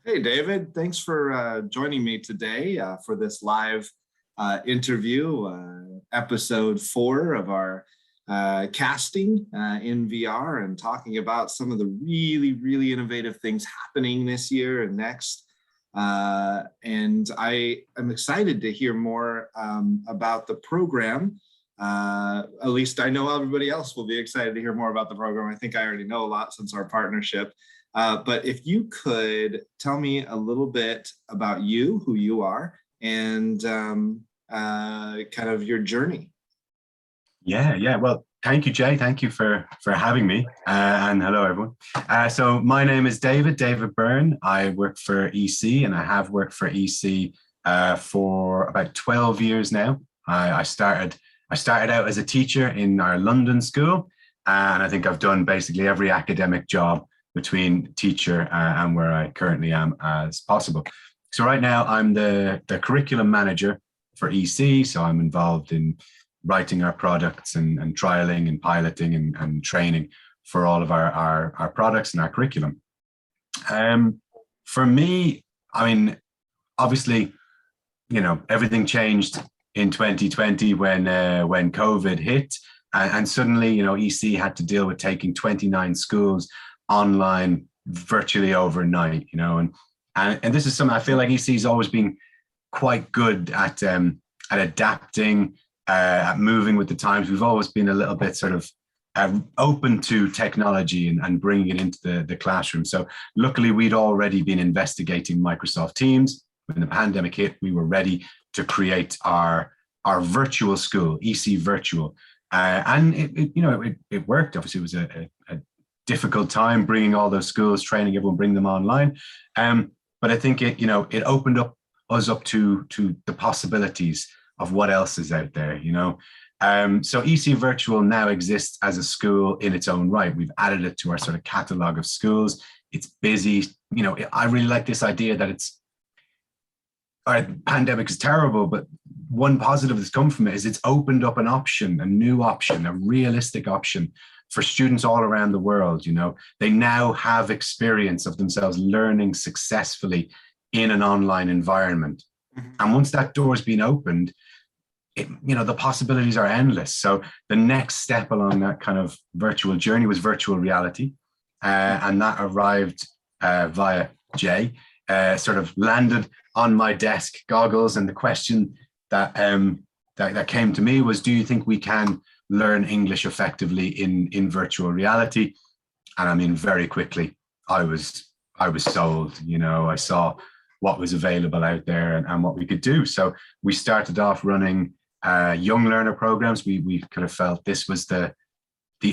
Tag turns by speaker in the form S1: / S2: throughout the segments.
S1: Hey, David, thanks for joining me today for this live interview, episode 4 of our casting in VR and talking about some of the really innovative things happening this year and next. And I am excited to hear more about the program. At least I know everybody else will be excited to hear more about the program. I think I already know a lot since our partnership. But if you could tell me a little bit about you, who you are, and kind of your journey.
S2: Yeah. Well, thank you, Jay. Thank you for having me. And hello, everyone. So my name is David Byrne. I work for EC, and I have worked for EC for about 12 years now. I started out as a teacher in our London school, and I think I've done basically every academic job between teacher and where I currently am as possible. So right now I'm the curriculum manager for EC. So I'm involved in writing our products and trialing and piloting and training for all of our products and our curriculum. For me, I mean, obviously, everything changed in 2020 when COVID hit, and suddenly, EC had to deal with taking 29 schools online virtually overnight, and this is something I feel like EC's always been quite good at adapting, at moving with the times. We've always been a little bit sort of open to technology and bringing it into the classroom. So luckily, we'd already been investigating Microsoft Teams. When the pandemic hit, we were ready to create our virtual school, EC Virtual, and it worked. Obviously, it was a difficult time bringing all those schools, training everyone, bring them online. But I think it opened us up to the possibilities of what else is out there, So EC Virtual now exists as a school in its own right. We've added it to our sort of catalog of schools. It's busy. I really like this idea that pandemic is terrible, but one positive that's come from it is it's opened up an option, a new option, a realistic option for students all around the world. They now have experience of themselves learning successfully in an online environment. Mm-hmm. And once that door's been opened, the possibilities are endless. So the next step along that kind of virtual journey was virtual reality. And that arrived via Jay, sort of landed on my desk, goggles. And the question that came to me was, do you think we can learn English effectively in virtual reality? And I mean, very quickly, I was sold. I saw what was available out there and what we could do. So we started off running young learner programs. We kind of felt this was the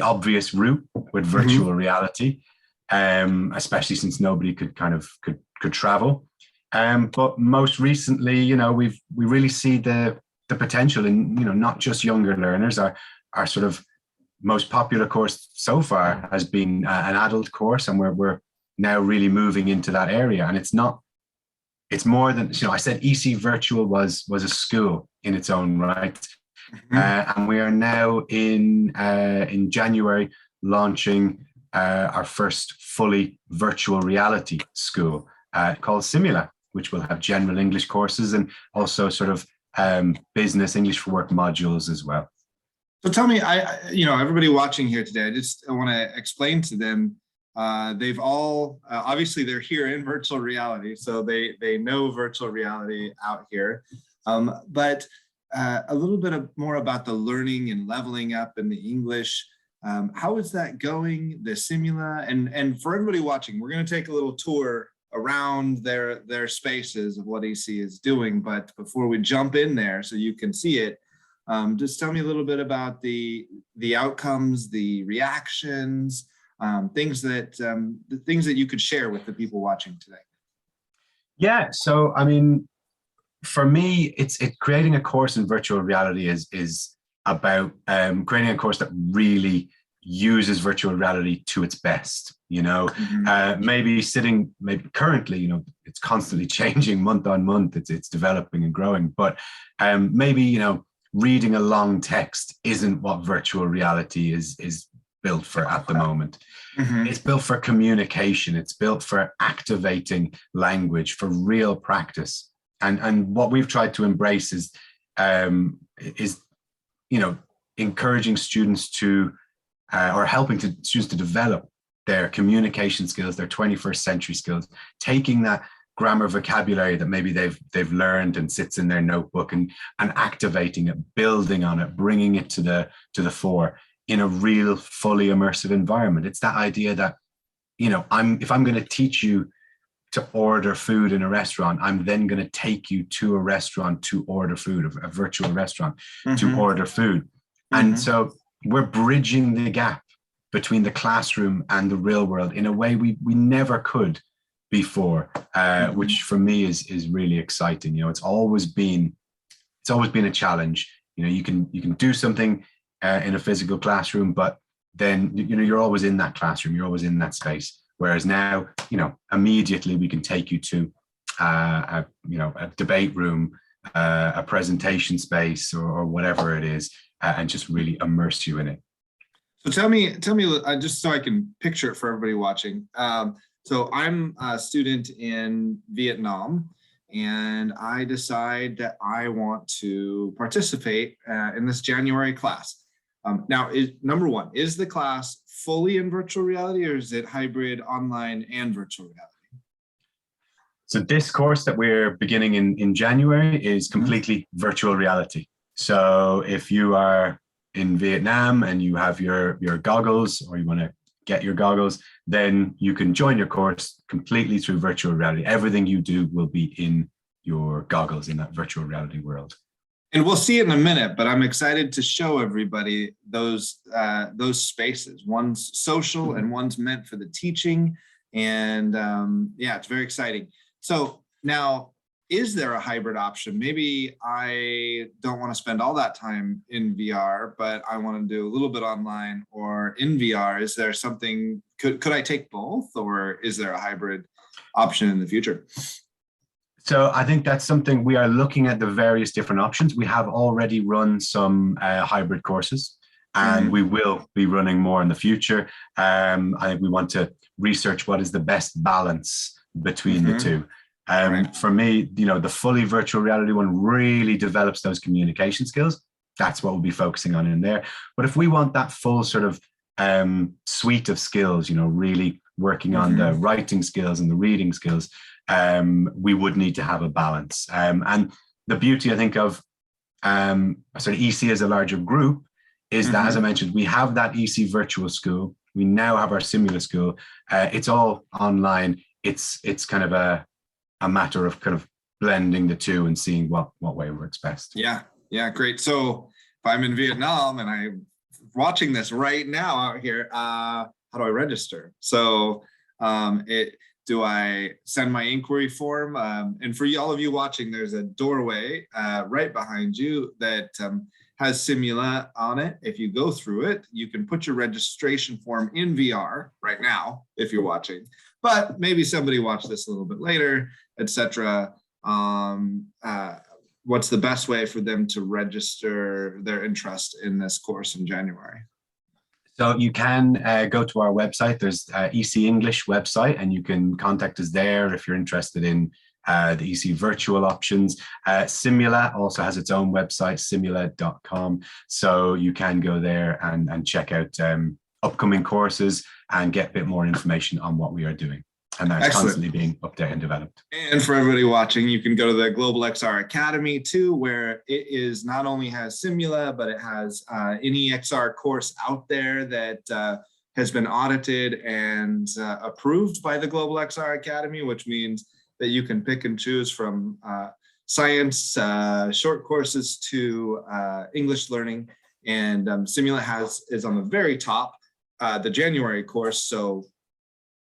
S2: obvious route with virtual reality, especially since nobody could travel. But most recently, we really see the potential in not just younger learners. Our sort of most popular course so far has been an adult course, and we're now really moving into that area. And it's more than, I said EC Virtual was a school in its own right. Mm-hmm. And we are now in January launching our first fully virtual reality school called Simmula, which will have general English courses and also sort of business English for work modules as well.
S1: So tell me, everybody watching here today, I want to explain to them, they've all, obviously they're here in virtual reality, so they know virtual reality out here, but a little bit more about the learning and leveling up in the English. How is that going, the Simmula? And for everybody watching, we're going to take a little tour around their spaces of what EC is doing, but before we jump in there so you can see it, just tell me a little bit about the outcomes, the reactions, things that you could share with the people watching today.
S2: Yeah, so I mean, for me, it's creating a course in virtual reality is about creating a course that really uses virtual reality to its best. Mm-hmm. Maybe currently, it's constantly changing month on month. It's developing and growing, but maybe reading a long text isn't what virtual reality is built for at the moment.
S1: Mhm.
S2: It's built for communication. It's built for activating language, for real practice. And what we've tried to embrace is encouraging students to or helping students to develop their communication skills, their 21st century skills, taking that grammar vocabulary that maybe they've learned and sits in their notebook and activating it, building on it, bringing it to the fore in a real fully immersive environment. It's that idea that, if I'm going to teach you to order food in a restaurant, I'm then going to take you to a restaurant to order food, a virtual restaurant to order food. And so we're bridging the gap between the classroom and the real world in a way we never could before, which for me is really exciting. It's always been a challenge. You can do something in a physical classroom, but then you're always in that classroom, you're always in that space. Whereas now, immediately we can take you to a debate room, a presentation space, or whatever it is, and just really immerse you in it.
S1: So tell me, just so I can picture it for everybody watching. So I'm a student in Vietnam, and I decide that I want to participate in this January class. Now, number one, is the class fully in virtual reality, or is it hybrid, online, and virtual reality?
S2: So this course that we're beginning in January is completely virtual reality. So if you are in Vietnam and you have your goggles, or you want to get your goggles, then you can join your course completely through virtual reality. Everything you do will be in your goggles in that virtual reality world.
S1: And we'll see it in a minute, but I'm excited to show everybody those spaces. One's social and one's meant for the teaching. And it's very exciting. So now, is there a hybrid option? Maybe I don't want to spend all that time in VR, but I want to do a little bit online or in VR. Is there something, could I take both, or is there a hybrid option in the future?
S2: So I think that's something we are looking at, the various different options. We have already run some hybrid courses, and we will be running more in the future. I think we want to research what is the best balance between the two. Right. For me, the fully virtual reality one really develops those communication skills. That's what we'll be focusing on in there. But if we want that full sort of suite of skills, really working on the writing skills and the reading skills, we would need to have a balance. And the beauty, I think, of sort of EC as a larger group is that, as I mentioned, we have that EC virtual school. We now have our Simmula school. It's all online. It's kind of a matter of kind of blending the two and seeing what way works best.
S1: Yeah, great. So if I'm in Vietnam and I'm watching this right now out here, how do I register? So do I send my inquiry form? And for all of you watching, there's a doorway right behind you that has Simmula on it. If you go through it, you can put your registration form in VR right now if you're watching. But maybe somebody watched this a little bit later, etc. What's the best way for them to register their interest in this course in January?
S2: So you can go to our website. There's EC English website, and you can contact us there if you're interested in the EC virtual options. Simmula also has its own website, simmula.com. So you can go there and check out upcoming courses and get a bit more information on what we are doing. And that's constantly being updated and developed.
S1: And for everybody watching, you can go to the Global XR Academy too, where it is not only has Simmula, but it has any XR course out there that has been audited and approved by the Global XR Academy, which means that you can pick and choose from science, short courses to English learning. And Simmula is on the very top, the January course. So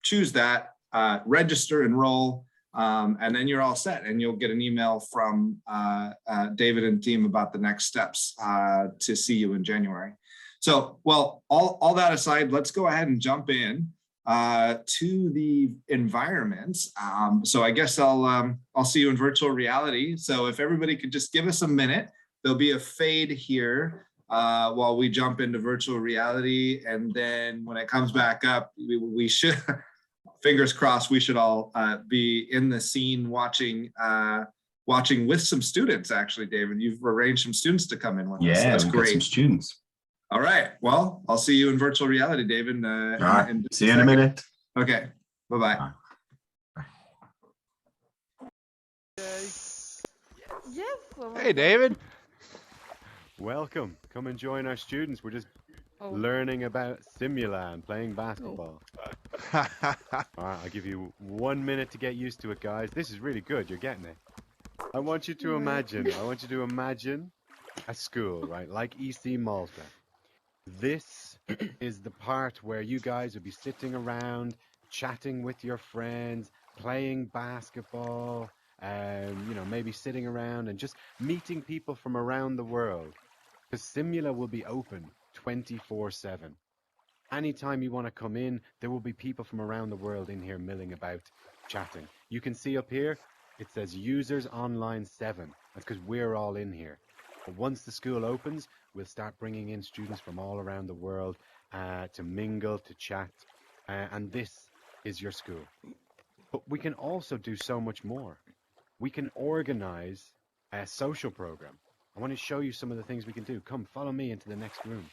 S1: choose that. Register, enroll, and then you're all set, and you'll get an email from David and team about the next steps to see you in January. So, well, all that aside, let's go ahead and jump in to the environments. So I guess I'll see you in virtual reality. So if everybody could just give us a minute, there'll be a fade here while we jump into virtual reality. And then when it comes back up, we should, fingers crossed, we should all be in the scene watching with some students, actually, David. You've arranged some students to come in with us. So that's
S2: we've got
S1: great.
S2: some students.
S1: All right. Well, I'll see you in virtual reality, David.
S2: See you in a minute.
S1: Okay. Bye-bye.
S3: Yes.
S4: Hey, David.
S3: Welcome. Come and join our students. We're just learning about Simmula and playing basketball. All right, I'll give you 1 minute to get used to it, guys. This is really good. You're getting it. I want you to imagine a school, right? Like EC Malta. This is the part where you guys would be sitting around, chatting with your friends, playing basketball, maybe sitting around and just meeting people from around the world. Because Simmula will be open 24/7. Anytime you want to come in, there will be people from around the world in here milling about, chatting. You can see up here, it says Users Online 7. That's because we're all in here. But once the school opens, we'll start bringing in students from all around the world to mingle, to chat. And this is your school. But we can also do so much more. We can organize a social program. I want to show you some of the things we can do. Come, follow me into the next room.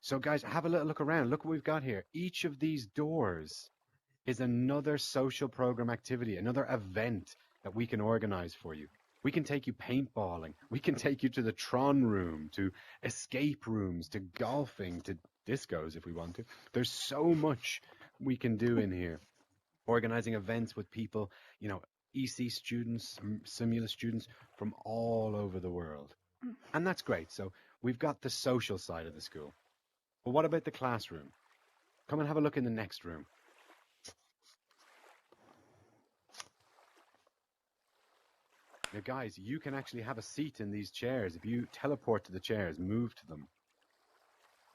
S3: So guys, have a little look around. Look what we've got here. Each of these doors is another social program activity, another event that we can organize for you. We can take you paintballing. We can take you to the Tron room, to escape rooms, to golfing, to discos if we want to. There's so much we can do in here. Organizing events with people, EC students, Simmula students from all over the world. And that's great. So we've got the social side of the school. But what about the classroom? Come and have a look in the next room. Now guys, you can actually have a seat in these chairs. If you teleport to the chairs, move to them.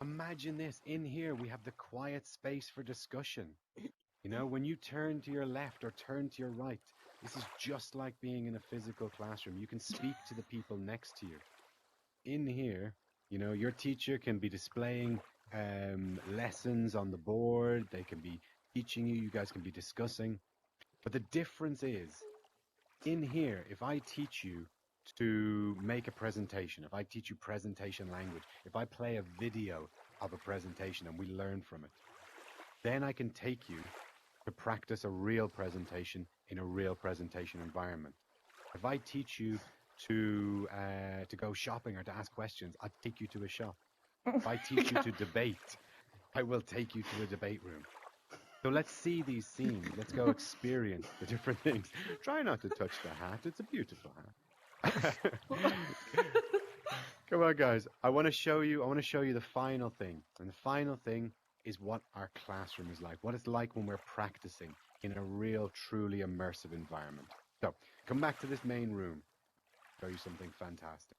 S3: Imagine this. In here, we have the quiet space for discussion. When you turn to your left or turn to your right, this is just like being in a physical classroom. You can speak to the people next to you. In here, your teacher can be displaying lessons on the board. They can be teaching you. You guys can be discussing. But the difference is, in here, if I teach you to make a presentation, if I teach you presentation language, if I play a video of a presentation and we learn from it, then I can take you to practice a real presentation in a real presentation environment. If I teach you to go shopping or to ask questions, I'll take you to a shop. If I teach you to debate, I will take you to a debate room. So let's see these scenes. Let's go experience the different things. Try not to touch the hat. It's a beautiful hat. Come on, guys. I want to show you the final thing. And the final thing is what our classroom is like, what it's like when we're practicing in a real, truly immersive environment. So, come back to this main room. Show you something fantastic.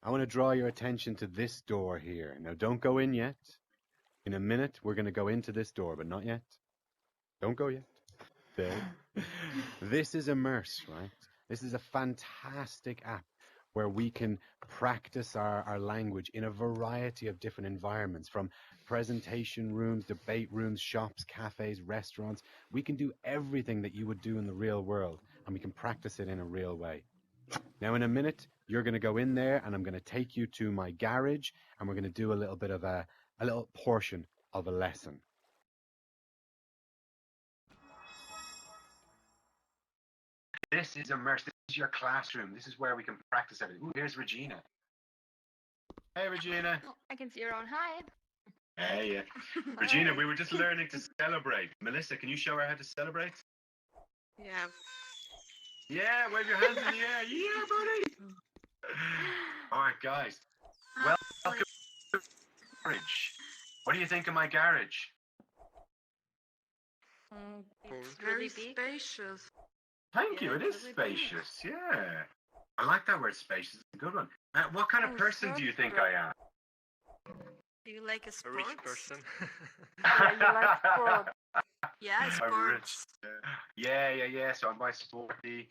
S3: I want to draw your attention to this door here. Now, don't go in yet. In a minute, we're going to go into this door, but not yet. Don't go yet. There. This is Immerse, right? This is a fantastic app where we can practice our language in a variety of different environments, from presentation rooms, debate rooms, shops, cafes, restaurants. We can do everything that you would do in the real world, and we can practice it in a real way. Now, in a minute, you're going to go in there, and I'm going to take you to my garage, and we're going to do a little bit of a little portion of a lesson. This is Immerse. This is your classroom. This is where we can practice everything. Ooh, here's Regina. Hey, Regina.
S5: Oh, I can see your own. Hi.
S3: Hey, yeah. Regina, we were just learning to celebrate. Melissa, can you show her how to celebrate?
S5: Yeah.
S3: Yeah, wave your hands in the air. Yeah, buddy. All right, guys. Welcome to the garage. What do you think of my garage?
S5: It's
S6: Very
S5: really big.
S6: spacious.
S3: Thank you. It is
S5: really
S3: spacious. Yeah. I like that word spacious. It's a good one. What kind of person do you think I am?
S6: Do you like a
S4: A
S6: sport?
S4: rich person.
S5: Yeah, you like sport.
S6: Yeah,
S3: I'm
S6: sports.
S3: rich. Yeah. So I'm quite sporty.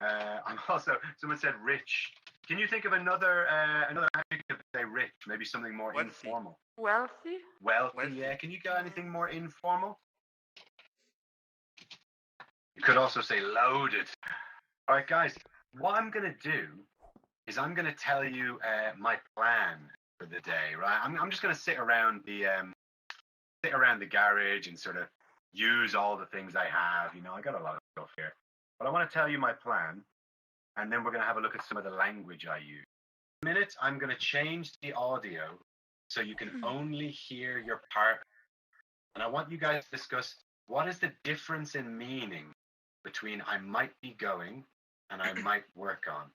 S3: I'm also, someone said rich.
S2: Can you think of another adjective to say rich? Maybe something more
S7: Wealthy.
S2: informal.
S5: Wealthy?
S2: Wealthy, yeah. Can you got anything more informal? You could also say loaded. All right, guys. What I'm gonna do is I'm gonna tell you my plan for the day. Right. I'm just gonna sit around the garage and sort of use all the things I have. You know, I got a lot of stuff here, but I want to tell you my plan, and then we're gonna have a look at some of the language I use. In a minute, I'm gonna change the audio so you can only hear your part, and I want you guys to discuss what is the difference in meaning between I might be going and I might work on.